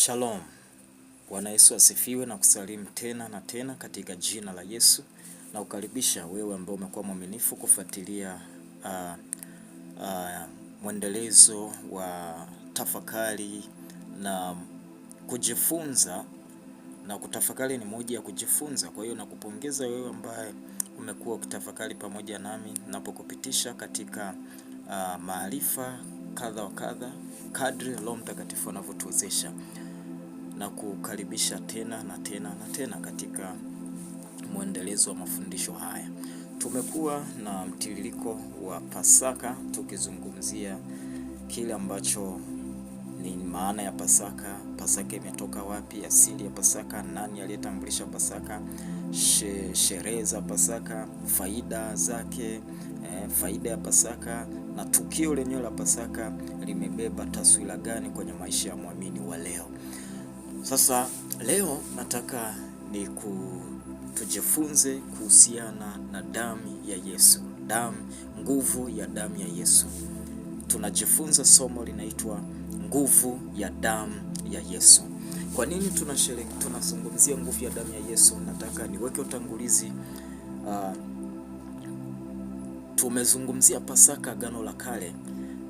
Shalom. Bwana Yesu asifiwe na kusalimu tena na tena katika jina la Yesu, na ukaribisha wewe ambao umekuwa mwaminifu kufuatilia mwendelezo wa tafakari na kujifunza, na kutafakari ni moja ya kujifunza. Kwa hiyo nakupongeza wewe ambaye umekuwa ukitafakari pamoja nami napokupitisha katika maarifa kadha wa kadha kadri Roho Mtakatifu anavyotuwezesha, na kukaribisha tena na tena na tena katika mwendelezo wa mafundisho haya. Tumekuwa na mtiririko wa Pasaka tukizungumzia kile ambacho ni maana ya Pasaka, Pasaka imetoka wapi, asili ya Pasaka, nani aliyetambulisha Pasaka, sherehe za Pasaka, faida zake, faida ya Pasaka na tukio lenyewe la Pasaka limebeba taswira gani kwenye maisha ya muamini wa leo. Sasa leo nataka tujifunze kuhusiana na damu ya Yesu, nguvu ya damu ya Yesu. Tunajifunza somo linaitwa nguvu ya damu ya Yesu. Kwa nini tunazungumzia nguvu ya damu ya Yesu? Nataka niweke utangulizi. Tumezungumzia Pasaka, Agano la Kale,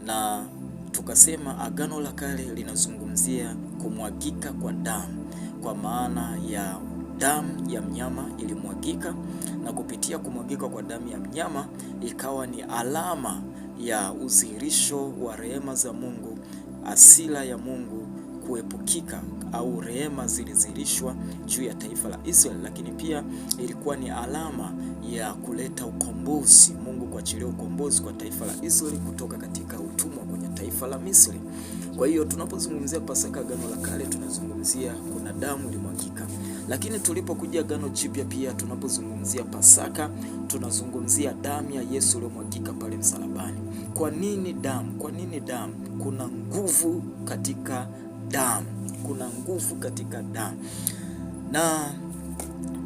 na tukasema Agano la Kale linazungumzia kumwagika kwa damu, kwa maana ya damu ya mnyama ilimwagika, na kupitia kumwagika kwa damu ya mnyama ikawa ni alama ya udhihirisho wa rehema za Mungu, asila ya Mungu kuepukika, au rehema zilizihirishwa juu ya taifa la Israeli, lakini pia ilikuwa ni alama ya kuleta ukombozi, Mungu kuachilia ukombozi kwa taifa la Israeli kutoka katika utumwa kwenye taifa la Misri. Kwa hiyo tunapozungumzia Pasaka, Agano la Kale, tunazungumzia kuna damu ilimwagika. Lakini tulipokuja Agano Jipya pia tunapozungumzia Pasaka, tunazungumzia damu ya Yesu iliyomwagika pale msalabani. Kwa nini damu? Kwa nini damu? Kuna nguvu katika damu. Kuna nguvu katika damu. Na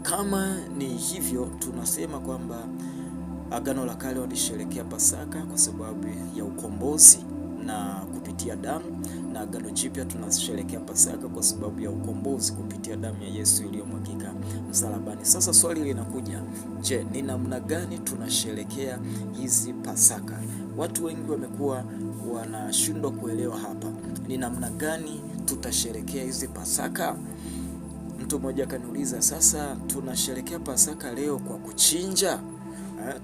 kama ni hivyo, tunasema kwamba Agano la Kale walisherehekea Pasaka kwa sababu ya ukombozi na kupitia damu, na Agano Jipya tunasherehekea Pasaka kwa sababu ya ukombozi kupitia damu ya Yesu iliyomwagika msalabani. Sasa swali linakuja, je, ni namna gani tunasherehekea hizi Pasaka? Watu wengi wamekuwa wanashindwa kuelewa hapa, ni namna gani tutasherehekea hizi Pasaka. Mtu mmoja akaniuliza, sasa tunasherehekea Pasaka leo kwa kuchinja?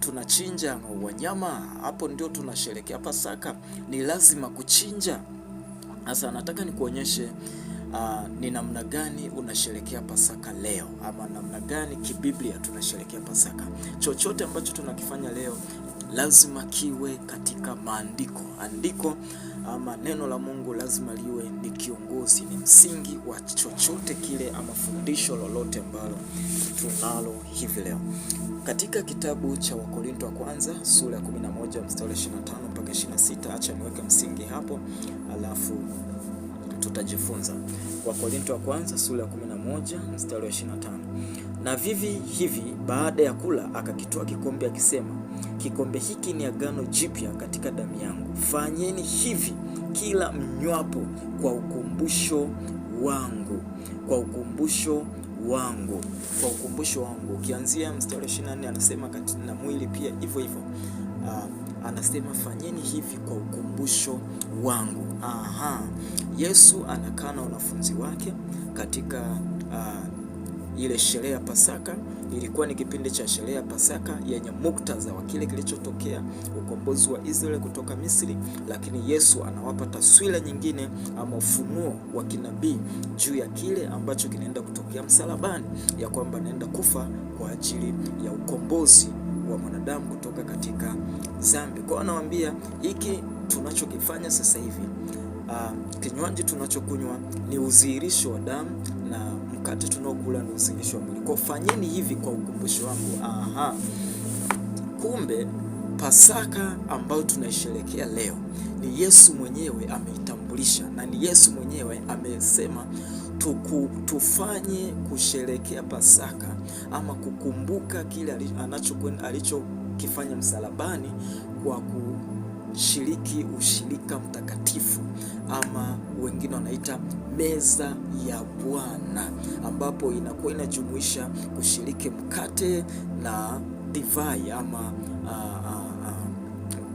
Tunachinja wanyama, hapo ndio tunasherehekea Pasaka? Ni lazima kuchinja? Sasa nataka nikuonyeshe ni namna gani unasherehekea Pasaka leo, ama namna gani kibiblia tunasherehekea Pasaka. Chochote ambacho tunakifanya leo lazima kiwe katika andiko ama neno la Mungu lazima liwe ni kiongozi, ni msingi wa chochote kile ama fundisho lolote ambalo tunalo hivi leo. Katika kitabu cha Wakorintho wa kwanza sura ya 11 mstari 25 mpaka 26, acha niweke msingi hapo alafu tutajifunza. Wakorintho wa kwanza sura ya 11 mstari wa 25. Na vivi hivi baada ya kula akakitoa kikombe akisema, kikombe hiki ni agano jipya katika damu yangu. Fanyeni hivi kila mnywapo kwa ukumbusho wangu. Kwa ukumbusho wangu. Kwa ukumbusho wangu. Ukianzia mstari 24 anasema na mwili pia hivyo hivyo. Anasema fanyeni hivi kwa ukumbusho wangu. Yesu anakaa na wanafunzi wake katika ile sherehe ya Pasaka. Ilikuwa ni kipindi cha sherehe ya Pasaka yenye muktadha wa kile kilichotokea, ukombozi wa Israeli kutoka Misri, lakini Yesu anawapa taswira nyingine ama ufunuo wa kinabii juu ya kile ambacho kinaenda kutokea msalabani, ya kwamba anaenda kufa kwa ajili ya ukombozi wa mwanadamu kutoka katika dhambi. Kwa anawaambia hiki tunachokifanya sasa hivi, kinywaji tunachokunywa ni udhihirisho wa damu, na mkate tunaokula ni udhihirisho wa mwili. Kwa fanyeni hivi kwa ukumbusho wangu. Kumbe Pasaka ambayo tunaisherehekea leo ni Yesu mwenyewe ameitambulisha, na ni Yesu mwenyewe amesema tufanye kusherehekea Pasaka ama kukumbuka kile alichokifanya msalabani, kwa tunashiriki ushirika mtakatifu, ama wengine wanaita meza ya Bwana, ambapo inakuwa inajumuisha kushiriki mkate na divai ama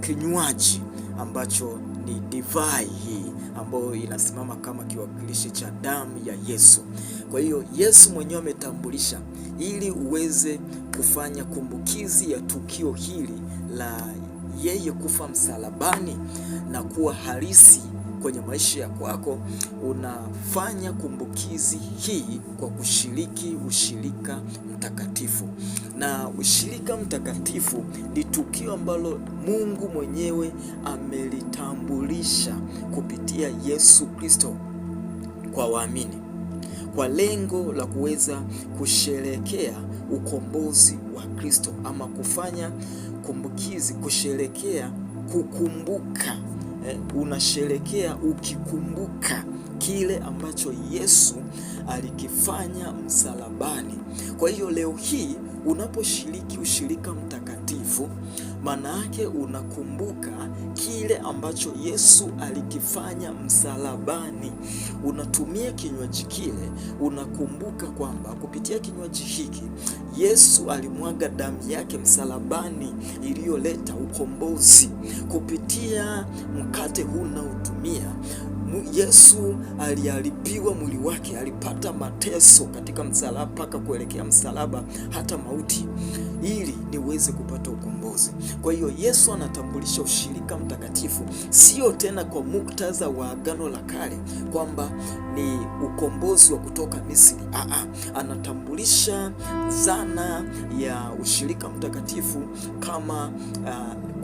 kinywaji ambacho ni divai hii ambayo inasimama kama kiwakilishi cha damu ya Yesu. Kwa hiyo Yesu mwenyewe ametambulisha ili uweze kufanya kumbukizi ya tukio hili la yeye kufa msalabani na kuwa halisi kwenye maisha ya kwako. Unafanya kumbukizi hii kwa kushiriki ushirika mtakatifu. Na ushirika mtakatifu ni tukio ambalo Mungu mwenyewe amelitambulisha kupitia Yesu Kristo kwa waamini, kwa lengo la kuweza kusherekea ukombozi wa Kristo, ama kufanya kumbukizi, kusherekea, kukumbuka. Unasherekea ukikumbuka kile ambacho Yesu alikifanya msalabani. Kwa hiyo leo hii unaposhiriki ushirika mtakatifu, maana yake unakumbuka kile ambacho Yesu alikifanya msalabani. Unatumia kinywaji kile, unakumbuka kwamba kupitia kinywaji hiki Yesu alimwaga damu yake msalabani iliyoleta ukombozi. Kupitia mkate huu unaotumia, Yesu aliharibiwa mwili wake, alipata mateso katika msalaba mpaka kuelekea msalaba, hata mauti, ili niweze kupata ukombozi. Kwa hiyo Yesu anatambulisha ushirika mtakatifu sio tena kwa muktadha wa Agano la Kale kwamba ni ukombozi wa kutoka Misri. Anatambulisha zana ya ushirika mtakatifu kama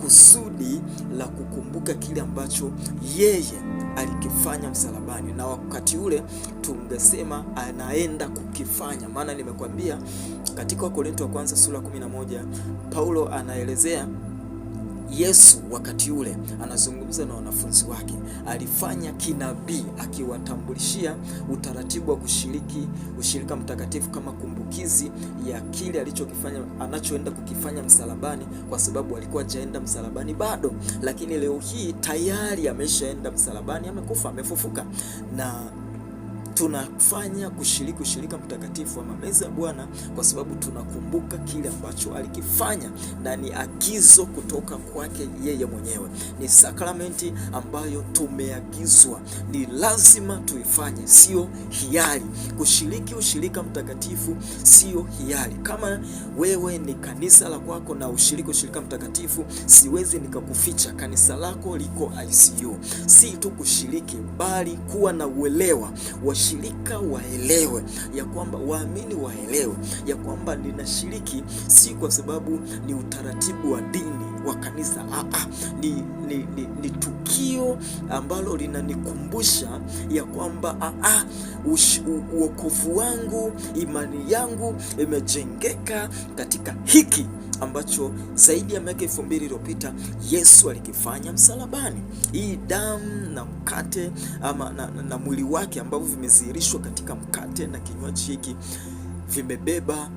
kusudi la kukumbuka kile ambacho yeye alikifanya msalabani, na wakati ule tungesema anaenda kukifanya. Maana nimekwambia katika Wakorintho wa kwanza sura 11 Paulo anaelezea Yesu wakati ule anazungumza na wanafunzi wake, alifanya kinabii akiwatambulishia utaratibu wa kushiriki ushirika mtakatifu kama kumbukizi ya kile alichokifanya, anachoenda kukifanya msalabani, kwa sababu alikuwa hajaenda msalabani bado, lakini leo hii tayari ameshaenda msalabani, amekufa, amefufuka. Na tunafanya kushiriki ushirika mtakatifu ama meza ya Bwana kwa sababu tunakumbuka kile ambacho alikifanya, na ni agizo kutoka kwake yeye mwenyewe. Ni sakramenti ambayo tumeagizwa, ni lazima tuifanye, sio hiari. Kushiriki ushirika mtakatifu sio hiari. Kama wewe ni kanisa la kwako na ushiriki ushirika mtakatifu, siwezi nikakuficha, kanisa lako liko ICU. Si tu kushiriki, bali kuwa na uelewa, washirika waelewe ya kwamba, waamini waelewe ya kwamba ninashiriki si kwa sababu ni utaratibu wa dini wa kanisa. Ni tukio ambalo linanikumbusha ya kwamba uokovu wangu, imani yangu imejengeka katika hiki ambacho zaidi ya miaka 2000 iliyopita Yesu alikifanya msalabani. Hii damu na mkate ama na mwili wake ambavyo vimezihirishwa katika mkate na kinywaji hiki vimebeba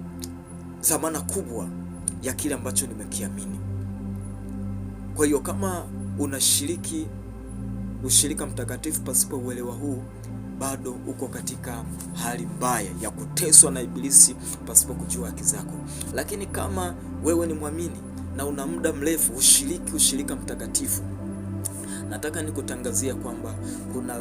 dhamana kubwa ya kile ambacho nimekiamini. Kwa hiyo kama unashiriki ushirika mtakatifu pasipo uelewa huu, bado uko katika hali mbaya ya kuteswa na Ibilisi pasipo kujua haki zako. Lakini kama wewe ni mwamini na una muda mrefu ushiriki ushirika mtakatifu, nataka nikutangazia kwamba kuna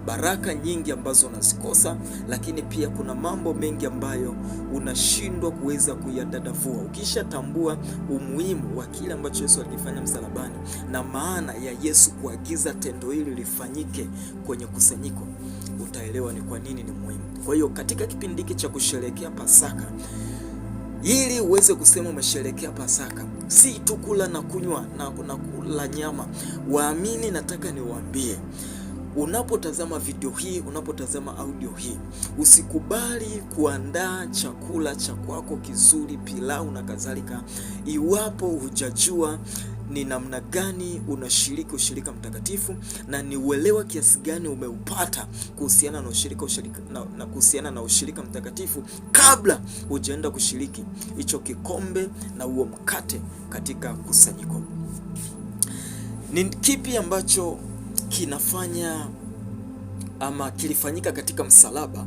baraka nyingi ambazo unazikosa, lakini pia kuna mambo mengi ambayo unashindwa kuweza kuyadadavua. Ukishatambua umuhimu wa kile ambacho Yesu alikifanya msalabani na maana ya Yesu kuagiza tendo hili lifanyike kwenye kusanyiko, utaelewa ni kwa nini ni muhimu. Kwa hiyo katika kipindi hiki cha kusherehekea Pasaka, ili uweze kusema umesherehekea Pasaka, si tu kula na kunywa na kula nyama. Waamini, nataka niwaambie, unapotazama video hii, unapotazama audio hii, usikubali kuandaa chakula cha kwako kizuri, pilau na kadhalika, iwapo hujajua ni namna gani unashiriki ushirika mtakatifu na ni uelewa kiasi gani umeupata kuhusiana na ushirika mtakatifu kabla hujaenda kushiriki hicho kikombe na huo mkate katika kusanyiko. Ni kipi ambacho kinafanya ama kilifanyika katika msalaba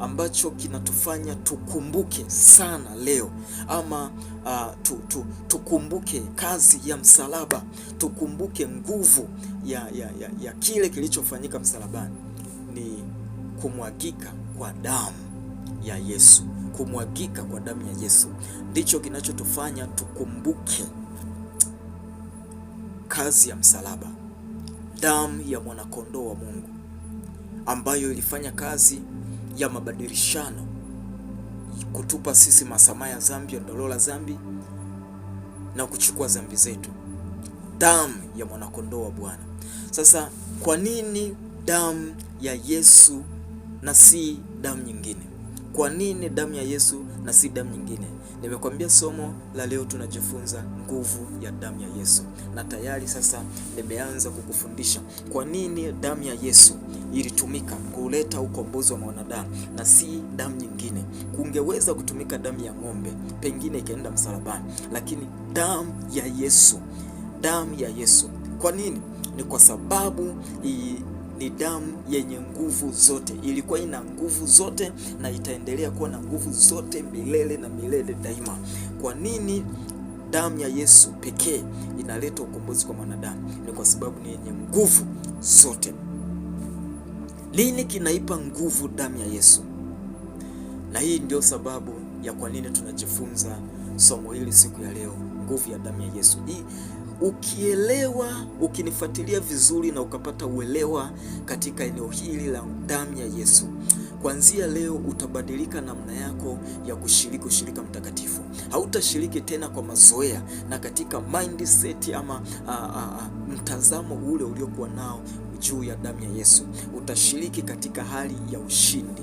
ambacho kinatufanya tukumbuke sana leo, ama tukumbuke kazi ya msalaba, tukumbuke nguvu ya kile kilichofanyika msalabani? Ni kumwagika kwa damu ya Yesu. Kumwagika kwa damu ya Yesu ndicho kinachotufanya tukumbuke kazi ya msalaba, damu ya mwanakondoo wa Mungu ambayo ilifanya kazi ya mabadilishano, kutupa sisi masamaha ya dhambi, ondoleo la dhambi na kuchukua dhambi zetu. Damu ya mwanakondoo wa Bwana. Sasa kwa nini damu ya Yesu na si damu nyingine? Kwa nini damu ya Yesu na si damu nyingine? Nimekwambia somo la leo tunajifunza nguvu ya damu ya Yesu, na tayari sasa nimeanza kukufundisha kwa nini damu ya Yesu ilitumika kuleta ukombozi wa mwanadamu na si damu nyingine. Kungeweza kutumika damu ya ng'ombe, pengine ikaenda msalabani, lakini damu ya Yesu, damu ya Yesu. Kwa nini? Ni kwa sababu ni damu yenye nguvu zote. Ilikuwa ina nguvu zote na itaendelea kuwa na nguvu zote milele na milele daima. Kwa nini damu ya Yesu pekee inaleta ukombozi kwa mwanadamu? Ni kwa sababu ni yenye nguvu zote. Nini kinaipa nguvu damu ya Yesu? Na hii ndio sababu ya kwa nini tunajifunza somo hili siku ya leo, nguvu ya damu ya Yesu. Ukielewa, ukinifuatilia vizuri na ukapata uelewa katika eneo hili la damu ya Yesu, kuanzia leo utabadilika namna yako ya kushiriki ushirika mtakatifu. Hautashiriki tena kwa mazoea na katika mindset ama mtazamo ule uliokuwa nao juu ya damu ya Yesu. Utashiriki katika hali ya ushindi.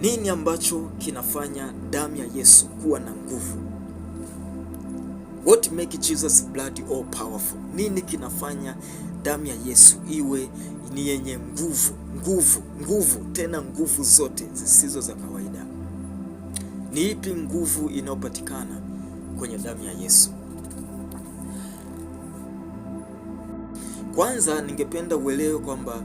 Nini ambacho kinafanya damu ya Yesu kuwa na nguvu? What make Jesus blood all powerful? Nini kinafanya damu ya Yesu iwe ni yenye nguvu, tena nguvu zote zisizo za kawaida? Ni ipi nguvu inayopatikana kwenye damu ya Yesu? Kwanza ningependa uelewe kwamba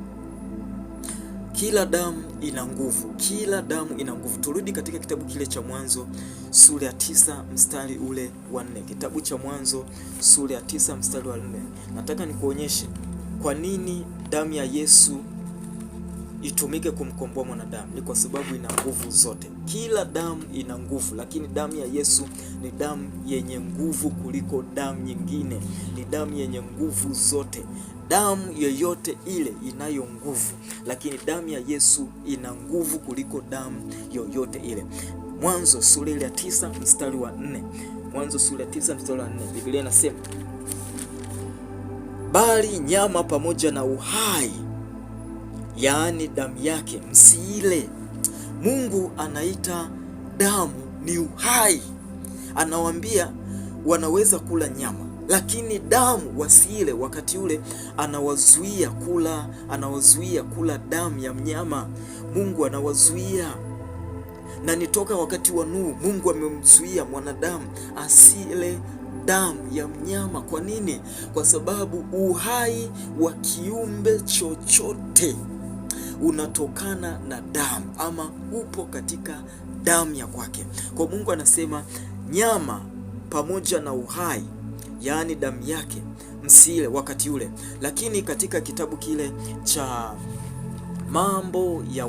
kila damu ina nguvu, kila damu ina nguvu. Turudi katika kitabu kile cha Mwanzo sura ya 9 mstari ule wa 4. Kitabu cha Mwanzo sura ya 9 mstari wa 4. Nataka nikuonyeshe kwa nini damu ya Yesu itumike kumkomboa mwanadamu. Ni kwa sababu ina nguvu zote. Kila damu ina nguvu, lakini damu ya Yesu ni damu yenye nguvu kuliko damu nyingine. Ni damu yenye nguvu zote. Damu yoyote ile inayo nguvu, lakini damu ya Yesu ina nguvu kuliko damu yoyote ile. Mwanzo sura ya 9 mstari wa 4. Mwanzo sura ya 9 mstari wa 4. Biblia inasema, bali nyama pamoja na uhai, yaani damu yake, msiile. Mungu anaita damu ni uhai. Anawaambia wanaweza kula nyama, lakini damu wasiile. Wakati ule anawazuia kula damu ya mnyama. Mungu anawazuia, na nitoka wakati wa Nuhu Mungu amemzuia mwanadamu asile damu ya mnyama. Kwa nini? Kwa sababu uhai wa kiumbe chochote unatokana na damu, ama upo katika damu ya kwake. Kwa Mungu anasema nyama pamoja na uhai, yaani damu yake, msile wakati ule. Lakini katika kitabu kile cha Mambo ya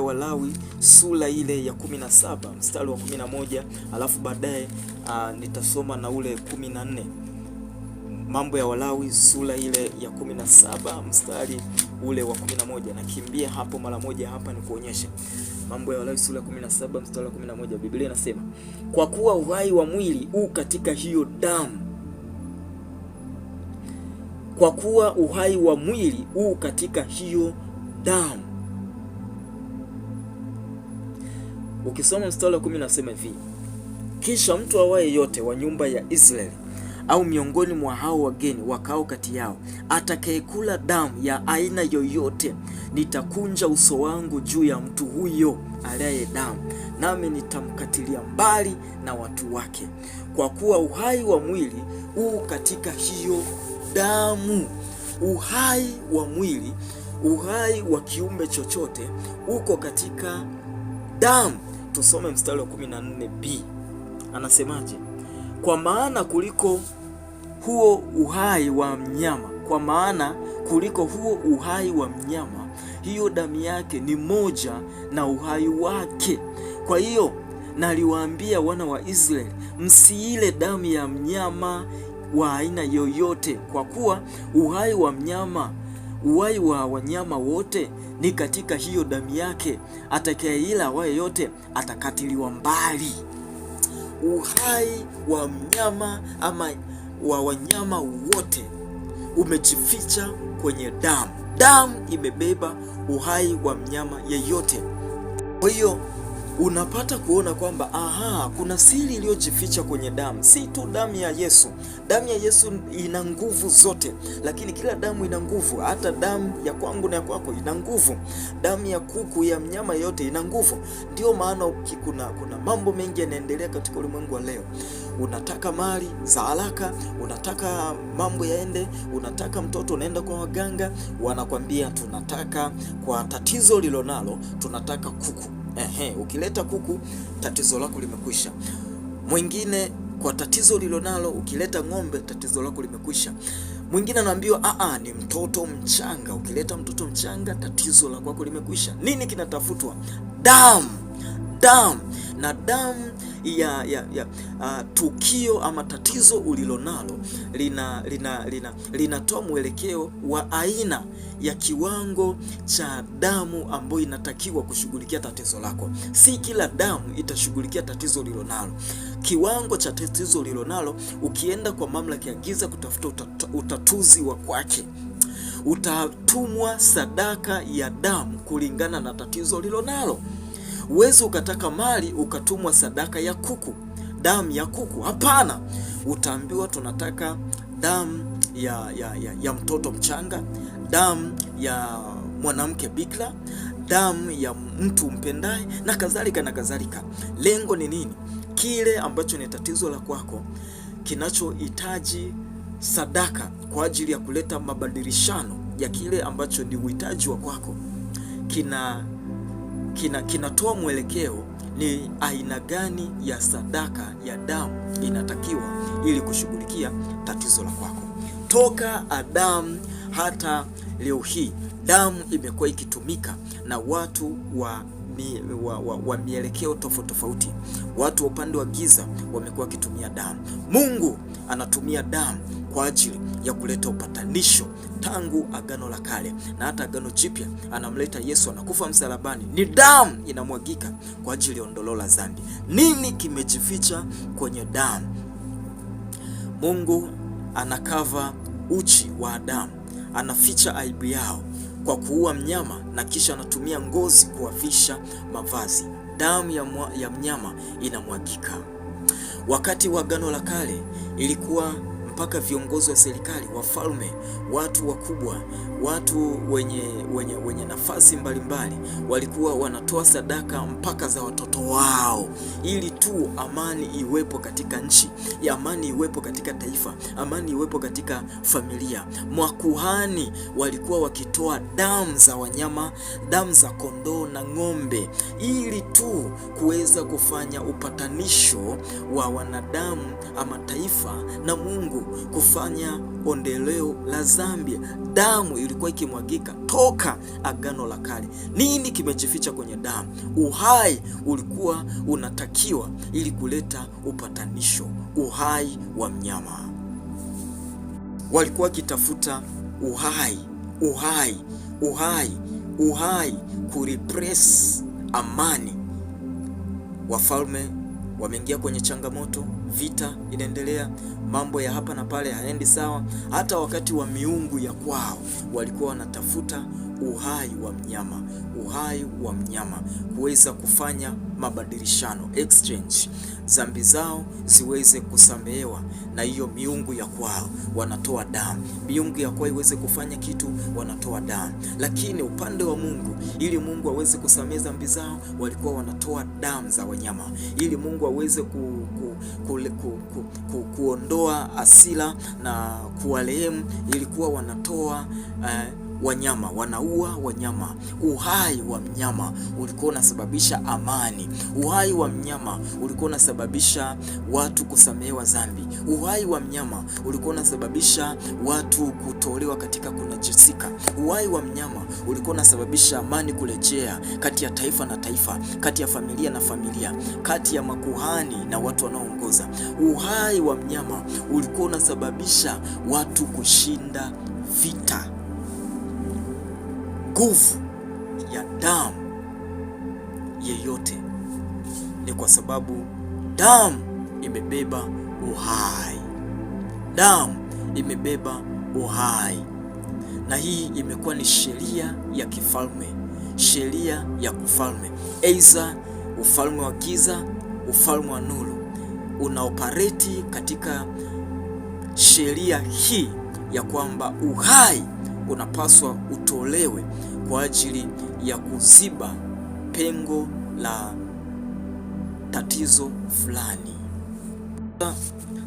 Walawi sura ile ya 17 mstari wa 11, alafu baadaye nitasoma na ule 14. Mambo ya Walawi sura ile ya 17 mstari ule wa 11. Nakimbia hapo mara moja hapa nikuonyeshe. Mambo ya Walawi sura ya 17 mstari wa 11. Biblia inasema, kwa kuwa uhai wa mwili u katika hiyo damu. Kwa kuwa uhai wa mwili u katika hiyo damu. Ukisoma mstari wa 10 nasema hivi, kisha mtu awaye yote wa nyumba ya Israeli au miongoni mwa hao wageni wakao kati yao atakayekula damu ya aina yoyote, nitakunja uso wangu juu ya mtu huyo alaye damu, nami nitamkatilia mbali na watu wake, kwa kuwa uhai wa mwili u katika hiyo damu. Uhai wa mwili, uhai wa kiumbe chochote uko katika damu. Tusome mstari wa 14b, anasemaje? Kwa maana kuliko huo uhai wa mnyama, kwa maana kuliko huo uhai wa mnyama, hiyo damu yake ni moja na uhai wake. Kwa hiyo naliwaambia wana wa Israeli, msiile damu ya mnyama wa aina yoyote, kwa kuwa uhai wa mnyama, uhai wa wanyama wote ni katika hiyo damu yake. Atakayeila awaye yote atakatiliwa mbali. Uhai wa mnyama ama wa wanyama wote umejificha kwenye damu. Damu imebeba uhai wa mnyama yeyote. Kwa hiyo unapata kuona kwamba kuna siri iliyojificha kwenye damu. Si tu damu ya Yesu. Damu ya Yesu ina nguvu zote, lakini kila damu ina nguvu. Hata damu ya kwangu na ya kwako ina nguvu. Damu ya kuku, ya mnyama yote ina nguvu. Ndio maana kuna mambo mengi yanaendelea katika ulimwengu wa leo. Unataka mali za haraka, unataka mambo yaende, unataka mtoto, unaenda kwa waganga, wanakwambia tunataka kwa tatizo lilonalo, tunataka kuku. Ukileta kuku tatizo lako limekwisha. Mwingine kwa tatizo lilonalo, ukileta ng'ombe tatizo lako limekwisha. Mwingine anaambiwa ni mtoto mchanga, ukileta mtoto mchanga tatizo la kwako limekwisha. Nini kinatafutwa? Damu. Damu. Na damu ya tukio ama tatizo ulilonalo linatoa mwelekeo wa aina ya kiwango cha damu ambayo inatakiwa kushughulikia tatizo lako. Si kila damu itashughulikia tatizo ulilonalo. Kiwango cha tatizo ulilonalo, ukienda kwa mamlaka ya giza kutafuta utatuzi wa kwake, utatumwa sadaka ya damu kulingana na tatizo ulilonalo. Uwezi ukataka mali ukatumwa sadaka ya kuku, damu ya kuku. Hapana, utaambiwa tunataka damu ya mtoto mchanga, damu ya mwanamke bikira, damu ya mtu mpendaye na kadhalika na kadhalika. Lengo ni nini? Kile ambacho ni tatizo la kwako kinachohitaji sadaka kwa ajili ya kuleta mabadilishano ya kile ambacho ni uhitaji wa kwako, kinatoa mwelekeo ni aina gani ya sadaka ya damu inatakiwa ili kushughulikia tatizo la kwako. Toka Adamu hata leo hii damu imekuwa ikitumika na watu wa mielekeo tofauti tofauti. Watu wa upande wa giza wamekuwa wakitumia damu. Mungu anatumia damu kwa ajili ya kuleta upatanisho tangu Agano la Kale na hata Agano Jipya. Anamleta Yesu, anakufa msalabani, ni damu inamwagika kwa ajili ya ondoleo la dhambi. Nini kimejificha kwenye damu? Mungu anakava uchi wa Adamu, anaficha aibu yao kwa kuua mnyama na kisha anatumia ngozi kuwavisha mavazi. Damu ya mnyama inamwagika. Wakati wa Agano la Kale ilikuwa mpaka viongozi wa serikali, wafalme, watu wakubwa, watu wenye nafasi mbalimbali walikuwa wanatoa sadaka mpaka za watoto wao, ili tu amani iwepo katika nchi, amani iwepo katika taifa, amani iwepo katika familia. Makuhani walikuwa wakitoa damu za wanyama, damu za kondoo na ng'ombe, ili tu kuweza kufanya upatanisho wa wanadamu ama taifa na Mungu, kufanya ondoleo la dhambi. Damu ilikuwa ikimwagika toka Agano la Kale. Nini kimejificha kwenye damu? Uhai ulikuwa unatakiwa ili kuleta upatanisho, uhai wa mnyama. Walikuwa wakitafuta uhai kurepress amani. Wafalme wameingia kwenye changamoto, vita inaendelea, mambo ya hapa na pale haendi sawa. Hata wakati wa miungu ya kwao walikuwa wanatafuta uhai wa mnyama kuweza kufanya mabadilishano, exchange, dhambi zao ziweze kusamehewa na hiyo miungu ya kwao. Wanatoa damu, miungu ya kwao iweze kufanya kitu, wanatoa damu. Lakini upande wa Mungu, ili Mungu aweze kusamehe dhambi zao, walikuwa wanatoa damu za wanyama, ili Mungu aweze kuondoa hasira na kuwarehemu, ilikuwa wanatoa wanyama, wanaua wanyama. Uhai wa mnyama ulikuwa unasababisha amani. Uhai wa mnyama ulikuwa unasababisha watu kusamehewa dhambi. Uhai wa mnyama ulikuwa unasababisha watu kutolewa katika kunajisika. Uhai wa mnyama ulikuwa unasababisha amani kurejea kati ya taifa na taifa, kati ya familia na familia, kati ya makuhani na watu wanaoongoza. Uhai wa mnyama ulikuwa unasababisha watu kushinda vita. Nguvu ya damu yeyote ni kwa sababu damu imebeba uhai. Damu imebeba uhai, na hii imekuwa ni sheria ya kifalme, sheria ya kufalme. Aidha ufalme wa giza, ufalme wa nuru, unaopareti katika sheria hii ya kwamba uhai unapaswa utolewe kwa ajili ya kuziba pengo la tatizo fulani.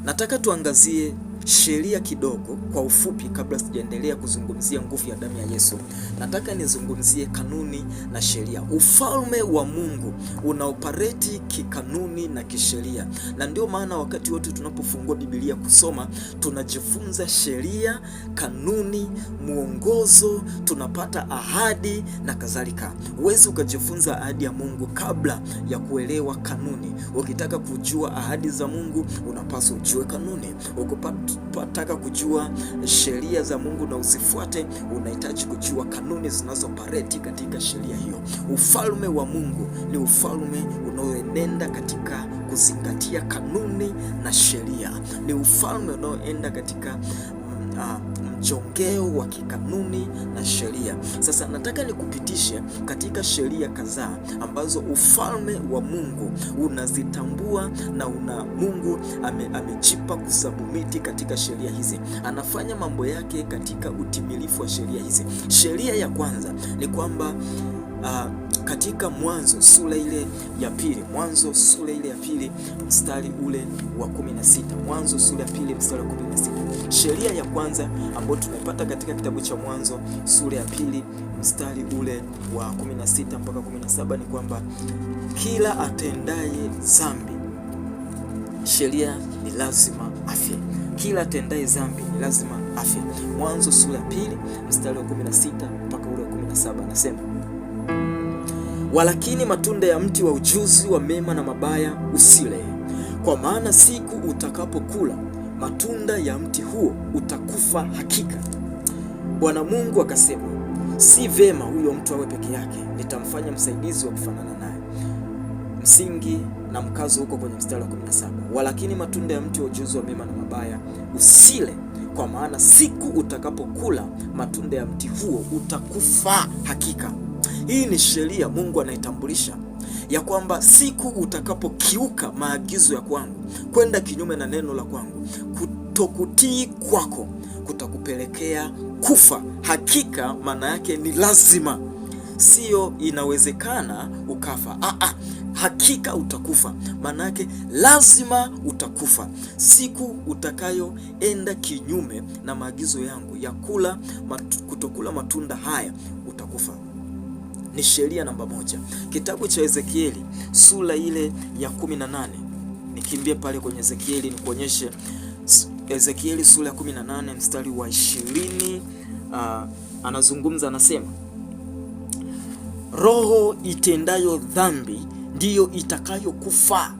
Nataka tuangazie sheria kidogo kwa ufupi kabla sijaendelea kuzungumzia nguvu ya damu ya Yesu. Nataka nizungumzie kanuni na sheria. Ufalme wa Mungu unaopareti kikanuni na kisheria, na ndio maana wakati wote tunapofungua Biblia kusoma tunajifunza sheria, kanuni, mwongozo, tunapata ahadi na kadhalika. Huwezi ukajifunza ahadi ya Mungu kabla ya kuelewa kanuni. Ukitaka kujua ahadi za Mungu unapaswa ujue kanuni. Ukitaka kujua sheria za Mungu na uzifuate, unahitaji kujua kanuni zinazopareti katika sheria hiyo. Ufalme wa Mungu ni ufalme unaoenenda katika kuzingatia kanuni na sheria. Ni ufalme unaoenda katika mjongeo wa kikanuni na sheria. Sasa nataka nikupitishe katika sheria kadhaa ambazo ufalme wa Mungu unazitambua na Mungu amejipa kusubmiti katika sheria hizi. Anafanya mambo yake katika utimilifu wa sheria hizi. Sheria ya kwanza ni kwamba katika Mwanzo sura ile ya pili, Mwanzo sura ile ya pili mstari ule wa 16. Mwanzo sura ya pili mstari wa 16. Sheria ya kwanza ambayo tunaipata katika kitabu cha Mwanzo sura ya pili mstari ule wa 16 mpaka 17 ni kwamba kila atendaye dhambi, sheria ni lazima afe. Kila atendaye dhambi ni lazima afe. Mwanzo sura ya pili mstari wa 16 mpaka ule wa 17 anasema, walakini matunda ya mti wa ujuzi wa mema na mabaya usile, kwa maana siku utakapokula matunda ya mti huo utakufa hakika. Bwana Mungu akasema, si vema huyo mtu awe peke yake, nitamfanya msaidizi wa kufanana naye. Msingi na mkazo huko kwenye mstari wa 17, walakini matunda ya mti wa ujuzi wa mema na mabaya usile, kwa maana siku utakapokula matunda ya mti huo utakufa hakika. Hii ni sheria Mungu anaitambulisha ya kwamba siku utakapokiuka maagizo ya kwangu, kwenda kinyume na neno la kwangu, kutokutii kwako kutakupelekea kufa hakika. Maana yake ni lazima, sio inawezekana ukafa. Hakika utakufa. Maana yake lazima utakufa siku utakayoenda kinyume na maagizo yangu ya kutokula matunda haya, utakufa. Ni sheria namba moja. Kitabu cha Ezekieli sura ile ya 18. Nikimbie pale kwenye Ezekieli nikuonyeshe. Ezekieli sura ya 18 mstari wa 20, anazungumza, anasema, roho itendayo dhambi ndiyo itakayokufa.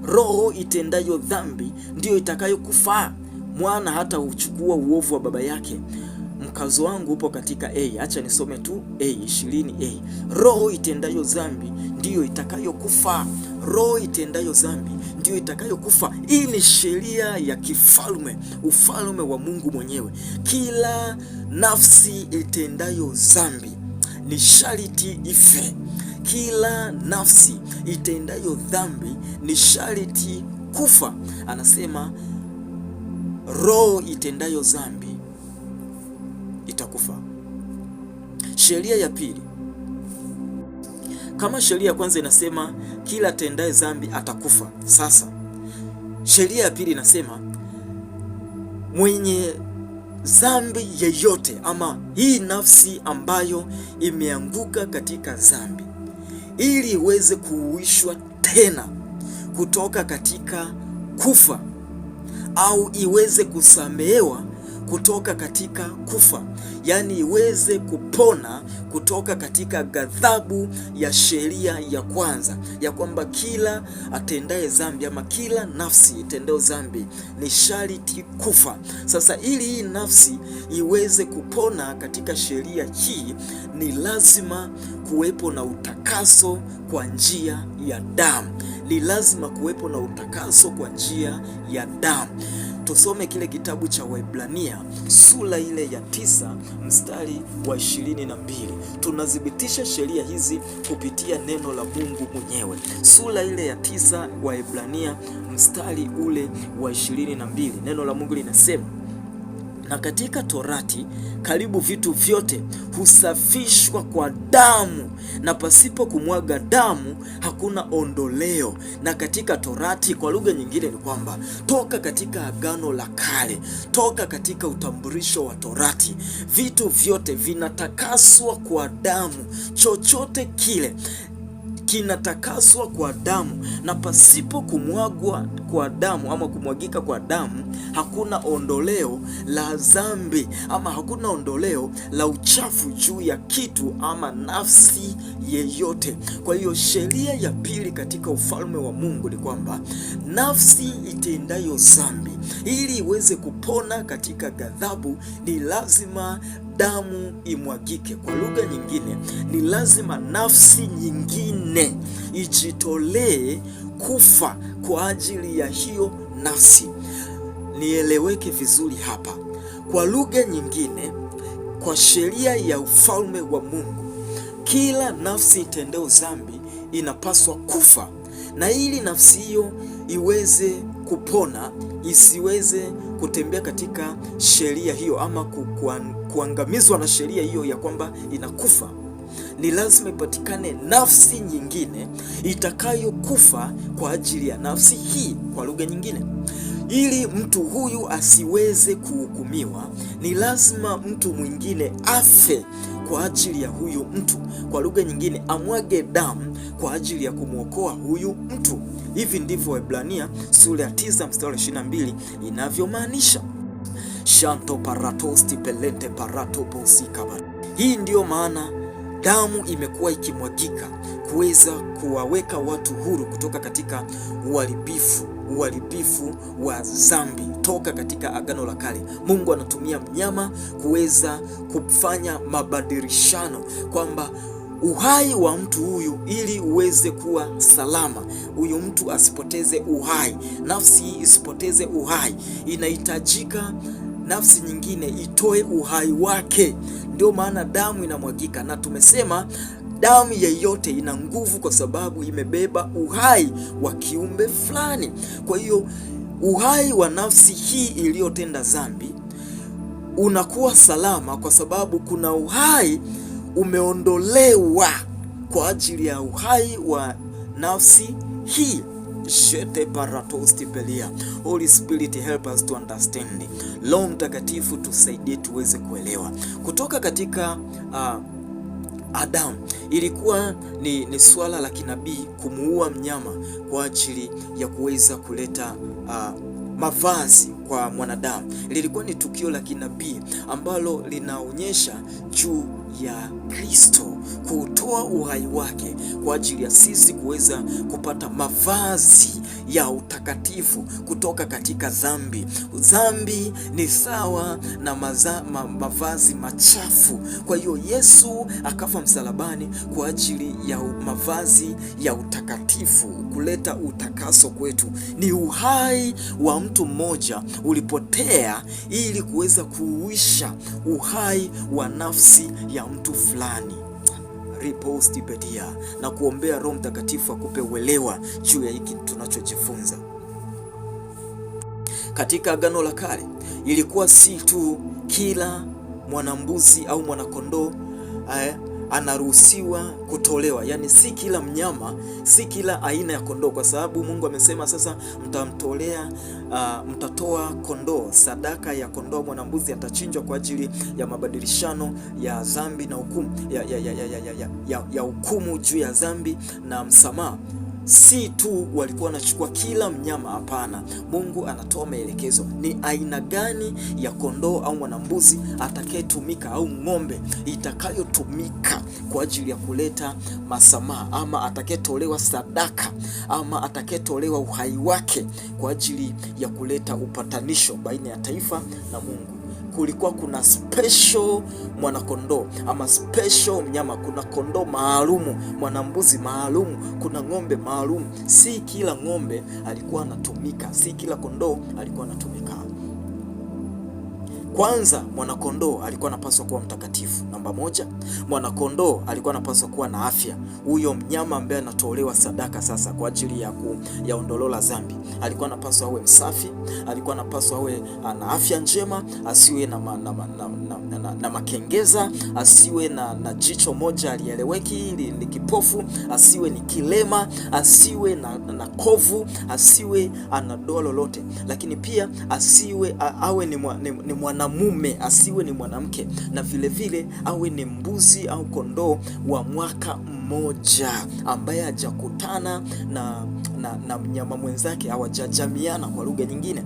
Roho itendayo dhambi ndiyo itakayokufa. Mwana hata uchukua uovu wa baba yake. Mkazo wangu upo katika A. Acha nisome tu A 20A. Roho itendayo dhambi ndiyo itakayokufa. Roho itendayo dhambi ndiyo itakayokufa. Hii ni sheria ya kifalme, ufalme wa Mungu mwenyewe. Kila nafsi itendayo dhambi ni sharti ife. Kila nafsi itendayo dhambi ni sharti kufa. Anasema roho itendayo dhambi itakufa. Sheria ya pili, kama sheria ya kwanza inasema kila atendaye dhambi atakufa, sasa Sheria ya pili inasema mwenye dhambi yeyote, ama hii nafsi ambayo imeanguka katika dhambi, ili iweze kuuishwa tena kutoka katika kufa, au iweze kusamehewa kutoka katika kufa, yaani iweze kupona kutoka katika ghadhabu ya sheria ya kwanza, ya kwamba kila atendaye dhambi ama kila nafsi itendayo dhambi ni sharti kufa. Sasa ili hii nafsi iweze kupona katika sheria hii, ni lazima kuwepo na utakaso kwa njia ya damu. Ni lazima kuwepo na utakaso kwa njia ya damu. Tusome kile kitabu cha Waebrania sura ile ya 9 mstari wa 22. Tunadhibitisha sheria hizi kupitia neno la Mungu mwenyewe. Sura ile ya 9 Waebrania mstari ule wa 22, neno la Mungu linasema, na katika Torati karibu vitu vyote husafishwa kwa damu, na pasipo kumwaga damu hakuna ondoleo. Na katika Torati, kwa lugha nyingine, ni kwamba toka katika Agano la Kale, toka katika utambulisho wa Torati, vitu vyote vinatakaswa kwa damu. Chochote kile kinatakaswa kwa damu, na pasipo kumwagwa kwa damu ama kumwagika kwa damu hakuna ondoleo la dhambi, ama hakuna ondoleo la uchafu juu ya kitu ama nafsi yeyote. Kwa hiyo sheria ya pili katika ufalme wa Mungu ni kwamba nafsi itendayo dhambi, ili iweze kupona katika ghadhabu, ni lazima damu imwagike. Kwa lugha nyingine, ni lazima nafsi nyingine ijitolee kufa kwa ajili ya hiyo nafsi. Nieleweke vizuri hapa. Kwa lugha nyingine, kwa sheria ya ufalme wa Mungu, kila nafsi itendayo dhambi inapaswa kufa, na ili nafsi hiyo iweze kupona, isiweze kutembea katika sheria hiyo ama kuangamizwa na sheria hiyo ya kwamba inakufa, ni lazima ipatikane nafsi nyingine itakayokufa kwa ajili ya nafsi hii. Kwa lugha nyingine, ili mtu huyu asiweze kuhukumiwa, ni lazima mtu mwingine afe kwa ajili ya huyu mtu. Kwa lugha nyingine, amwage damu kwa ajili ya kumwokoa huyu mtu. Hivi ndivyo Waebrania sura ya 9 mstari 22 inavyomaanisha. Shanto paratosti pelente parato posikaba. Hii ndiyo maana damu imekuwa ikimwagika kuweza kuwaweka watu huru kutoka katika uharibifu wa dhambi. Toka katika Agano la Kale, Mungu anatumia mnyama kuweza kufanya mabadilishano, kwamba uhai wa mtu huyu ili uweze kuwa salama, huyu mtu asipoteze uhai, nafsi isipoteze uhai, inahitajika nafsi nyingine itoe uhai wake. Ndio maana damu inamwagika, na tumesema damu yeyote ina nguvu kwa sababu imebeba uhai wa kiumbe fulani. Kwa hiyo uhai wa nafsi hii iliyotenda dhambi unakuwa salama kwa sababu kuna uhai umeondolewa kwa ajili ya uhai wa nafsi hii. Jete paratosti pelia. Holy Spirit help us to understand. Roho Mtakatifu tusaidie tuweze kuelewa. Kutoka katika Adamu ilikuwa ni swala la kinabii kumuua mnyama kwa ajili ya kuweza kuleta mavazi kwa mwanadamu. Lilikuwa ni tukio la kinabii ambalo linaonyesha juu ya Kristo kutoa uhai wake kwa ajili ya sisi kuweza kupata mavazi ya utakatifu kutoka katika dhambi. Dhambi ni sawa na mavazi machafu. Kwa hiyo Yesu akafa msalabani kwa ajili ya mavazi ya utakatifu, kuleta utakaso kwetu. Ni uhai wa mtu mmoja ulipotea ili kuweza kuuisha uhai wa nafsi ya mtu fulani. Riposti bedia na kuombea Roho Mtakatifu akupe uelewa juu ya hiki tunachojifunza. Katika Agano la Kale ilikuwa si tu kila mwanambuzi au mwanakondoo anaruhusiwa kutolewa, yani si kila mnyama, si kila aina ya kondoo, kwa sababu Mungu amesema sasa mtatoa kondoo, sadaka ya kondoo mwanambuzi atachinjwa kwa ajili ya mabadilishano ya dhambi na hukumu ya hukumu juu ya dhambi na msamaha. Si tu walikuwa wanachukua kila mnyama, hapana. Mungu anatoa maelekezo ni aina gani ya kondoo au mwanambuzi atakayetumika au ng'ombe itakayotumika kwa ajili ya kuleta masamaha, ama atakayetolewa sadaka, ama atakayetolewa uhai wake kwa ajili ya kuleta upatanisho baina ya taifa na Mungu. Kulikuwa kuna special mwanakondoo ama special mnyama, kuna kondoo maalumu, mwanambuzi maalumu, kuna ng'ombe maalumu. Si kila ng'ombe alikuwa anatumika, si kila kondoo alikuwa anatumika. Kwanza, mwanakondoo alikuwa anapaswa kuwa mtakatifu. Namba moja, mwanakondoo alikuwa anapaswa kuwa na afya. Huyo mnyama ambaye anatolewa sadaka sasa kwa ajili ya ondoleo la dhambi alikuwa anapaswa awe msafi, alikuwa anapaswa awe na afya njema, asiwe na makengeza, asiwe na jicho moja alieleweki ni kipofu, asiwe ni kilema, asiwe na kovu, asiwe ana doa lolote. Lakini pia asiwe awe ni mwanamume, asiwe ni mwanamke, na vile vile awe ni mbuzi au kondoo wa mwaka mmoja ambaye hajakutana na mnyama mwenzake, hawajajamiana kwa lugha nyingine.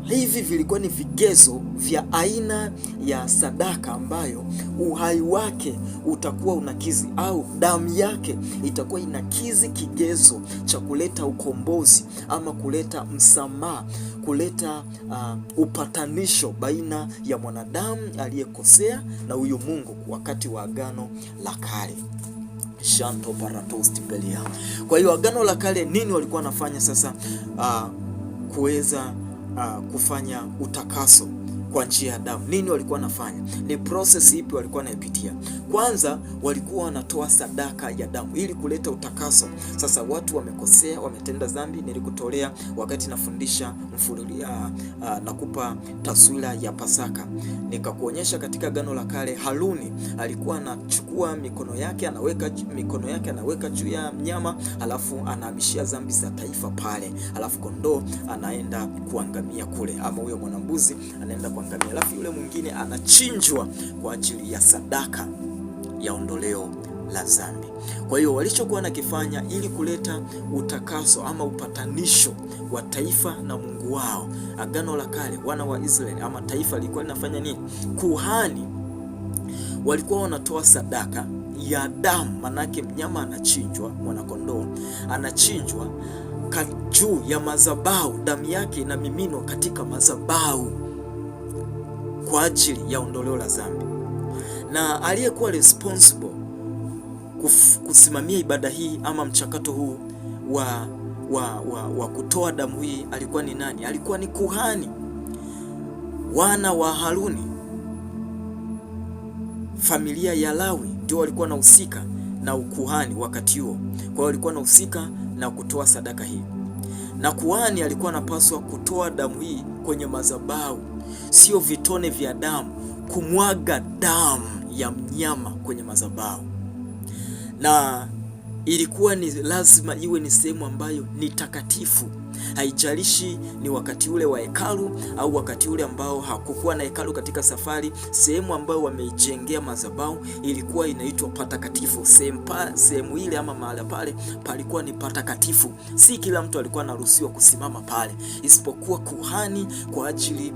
Hivi vilikuwa ni vigezo vya aina ya sadaka ambayo uhai wake utakuwa unakizi, au damu yake itakuwa inakizi kigezo cha kuleta ukombozi ama kuleta msamaha, kuleta upatanisho baina ya mwanadamu aliyekosea na huyo Mungu wakati wa Agano la Kale. Shanto paratosti pelia. Kwa hiyo Agano la Kale nini walikuwa wanafanya sasa kuweza kufanya utakaso kwa njia ya damu? Nini walikuwa wanafanya? Ni process ipi walikuwa wanaipitia? Kwanza walikuwa wanatoa sadaka ya damu ili kuleta utakaso. Sasa watu wamekosea, wametenda dhambi. Nilikutolea wakati nafundisha nakupa taswira ya Pasaka, nikakuonyesha katika Agano la Kale Haruni alikuwa anachukua mikono yake anaweka juu ya mnyama, alafu anahamishia dhambi za taifa pale, alafu kondoo anaenda kuangamia kule, ama huyo mwanambuzi anaenda kuangamia, alafu yule mwingine anachinjwa kwa ajili ya sadaka ya ondoleo la dhambi. Kwa hiyo walichokuwa nakifanya ili kuleta utakaso ama upatanisho wa taifa na Mungu wao, Agano la Kale, wana wa Israeli ama taifa lilikuwa linafanya nini? Kuhani walikuwa wanatoa sadaka ya damu, manake mnyama anachinjwa, mwanakondoo anachinjwa juu ya madhabahu, damu yake inamiminwa katika madhabahu kwa ajili ya ondoleo la dhambi. Na aliyekuwa responsible kusimamia ibada hii ama mchakato huu wa kutoa damu hii alikuwa ni nani? Alikuwa ni kuhani. Wana wa Haruni, familia ya Lawi, ndio walikuwa wanahusika na ukuhani wakati huo. Kwa hiyo walikuwa wanahusika na kutoa sadaka hii, na kuhani alikuwa anapaswa kutoa damu hii kwenye madhabahu, sio vitone vya damu, kumwaga damu ya mnyama kwenye madhabahu. Na ilikuwa ni lazima iwe ni sehemu ambayo ni takatifu. Haijalishi ni wakati ule wa hekalu au wakati ule ambao hakukuwa na hekalu katika safari, sehemu ambayo wameijengea madhabahu ilikuwa inaitwa patakatifu. Sehemu ile ama mahali pale palikuwa ni patakatifu. Si kila mtu alikuwa anaruhusiwa kusimama pale, isipokuwa kuhani kwa ajili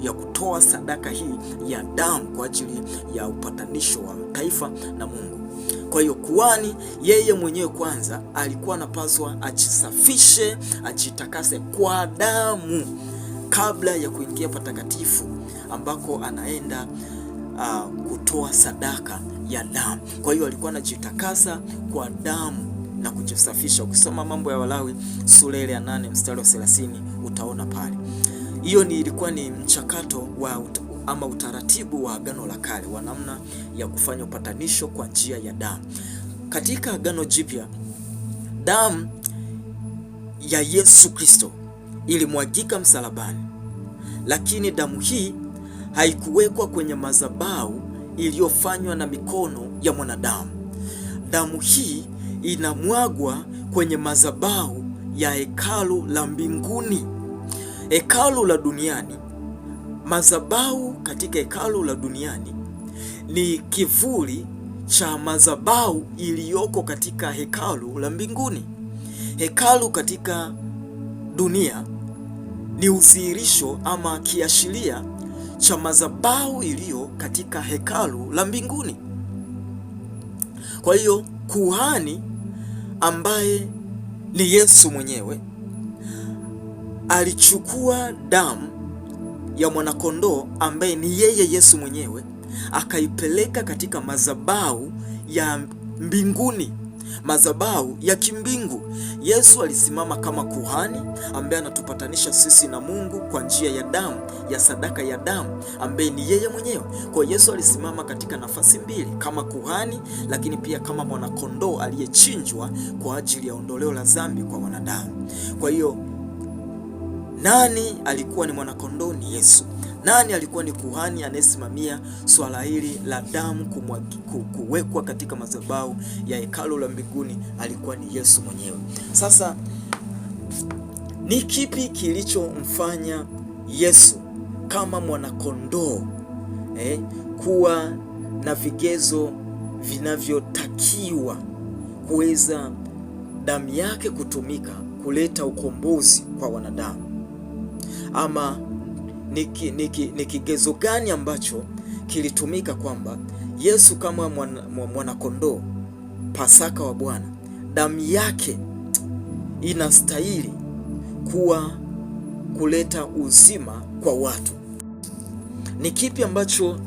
ya kutoa sadaka hii ya damu kwa ajili ya upatanisho wa taifa na Mungu. Kwa hiyo kuhani yeye mwenyewe kwanza alikuwa anapaswa ajisafishe, ajitakase kwa damu kabla ya kuingia patakatifu ambako anaenda kutoa sadaka ya damu. Kwa hiyo alikuwa anajitakasa kwa damu na kujisafisha. Ukisoma Mambo ya Walawi sura ile ya 8 mstari wa 30 utaona pale. Hiyo ilikuwa ni mchakato ama utaratibu wa Agano la Kale wa namna ya kufanya upatanisho kwa njia ya damu. Katika Agano Jipya, damu ya Yesu Kristo ilimwagika msalabani, lakini damu hii haikuwekwa kwenye madhabahu iliyofanywa na mikono ya mwanadamu. Damu hii inamwagwa kwenye madhabahu ya hekalu la mbinguni, hekalu la duniani. Madhabahu katika hekalu la duniani ni kivuli cha madhabahu iliyoko katika hekalu la mbinguni. Hekalu katika dunia ni udhihirisho ama kiashiria cha madhabahu iliyo katika hekalu la mbinguni. Kwa hiyo kuhani ambaye ni Yesu mwenyewe alichukua damu ya mwanakondoo ambaye ni yeye Yesu mwenyewe, akaipeleka katika madhabahu ya mbinguni, madhabahu ya kimbingu. Yesu alisimama kama kuhani ambaye anatupatanisha sisi na Mungu kwa njia ya damu, ya sadaka ya damu ambaye ni yeye mwenyewe. Kwa Yesu alisimama katika nafasi mbili, kama kuhani lakini pia kama mwanakondoo aliyechinjwa kwa ajili ya ondoleo la dhambi kwa wanadamu. Kwa hiyo nani alikuwa ni mwanakondoo? Ni Yesu. Nani alikuwa ni kuhani anayesimamia swala hili la damu kuwekwa katika madhabahu ya hekalu la mbinguni? Alikuwa ni Yesu mwenyewe. Sasa ni kipi kilichomfanya Yesu kama mwanakondoo kuwa na vigezo vinavyotakiwa kuweza damu yake kutumika kuleta ukombozi kwa wanadamu? Ama ni kigezo gani ambacho kilitumika kwamba Yesu kama mwanakondoo, Pasaka wa Bwana, damu yake inastahili kuleta uzima kwa watu? Ni kipi ambacho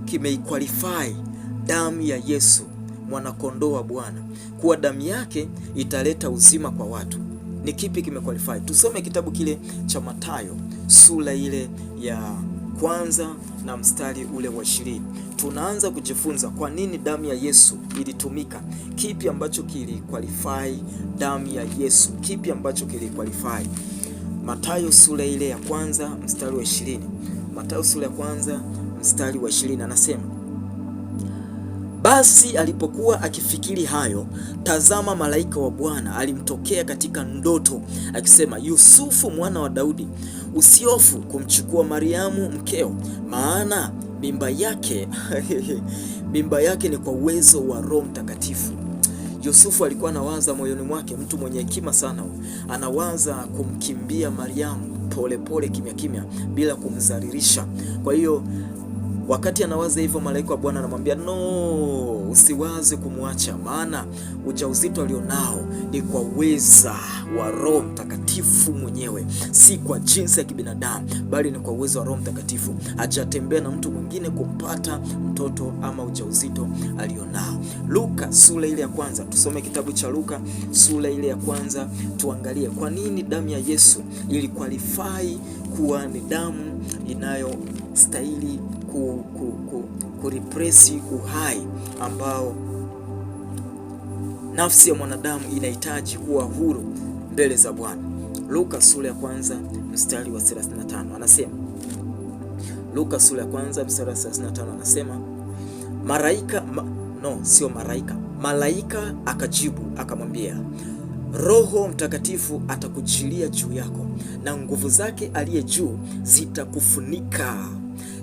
kimeiqualify damu ya Yesu mwanakondoo wa Bwana kuwa damu yake italeta uzima kwa watu? Ni kipi kimequalify? Tusome kitabu kile cha Mathayo sura ile ya kwanza na mstari ule wa 20. Tunaanza kujifunza kwa nini damu ya Yesu ilitumika. Kipi ambacho kiliqualify damu ya Yesu? Kipi ambacho kiliqualify? Mathayo sura ile ya kwanza mstari wa 20. Mathayo sura ya kwanza mstari wa 20 anasema, basi alipokuwa akifikiri hayo, tazama, malaika wa Bwana alimtokea katika ndoto akisema, Yusufu mwana wa Daudi, usihofu kumchukua Mariamu mkeo, maana mimba yake ni kwa uwezo wa Roho Mtakatifu. Yusufu alikuwa anawaza moyoni mwake, mtu mwenye hekima sana, anawaza kumkimbia Mariamu polepole, kimya kimya, bila kumdhalilisha. Kwa hiyo wakati anawaza hivyo, malaika wa Bwana anamwambia, no, usiwaze kumwacha, maana ujauzito alionao ni kwa uweza wa Roho Mtakatifu mwenyewe, si kwa jinsi ya kibinadamu, bali ni kwa uwezo wa Roho Mtakatifu. Hajatembea na mtu mwingine kumpata mtoto ama ujauzito alionao. Luka sura ile ya kwanza, tusome kitabu cha Luka sura ile ya kwanza, tuangalie kwa nini damu ya Yesu iliqualify kuwa ni damu inayostahili kurepresi uhai ambao nafsi ya mwanadamu inahitaji kuwa huru mbele za Bwana. Luka sura ya kwanza mstari wa 35 anasema, Luka sura ya kwanza mstari wa 35 anasema, malaika akajibu akamwambia, Roho Mtakatifu atakujilia juu yako, na nguvu zake aliye juu zitakufunika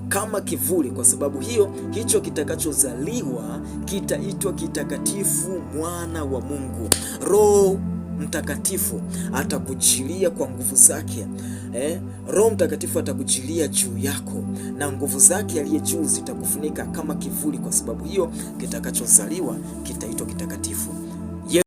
kama kivuli. Kwa sababu hiyo, hicho kitakachozaliwa kitaitwa kitakatifu, mwana wa Mungu. Roho Mtakatifu atakujilia kwa nguvu zake. Roho Mtakatifu atakujilia juu yako, na nguvu zake aliye juu zitakufunika kama kivuli. Kwa sababu hiyo, kitakachozaliwa kitaitwa kitakatifu.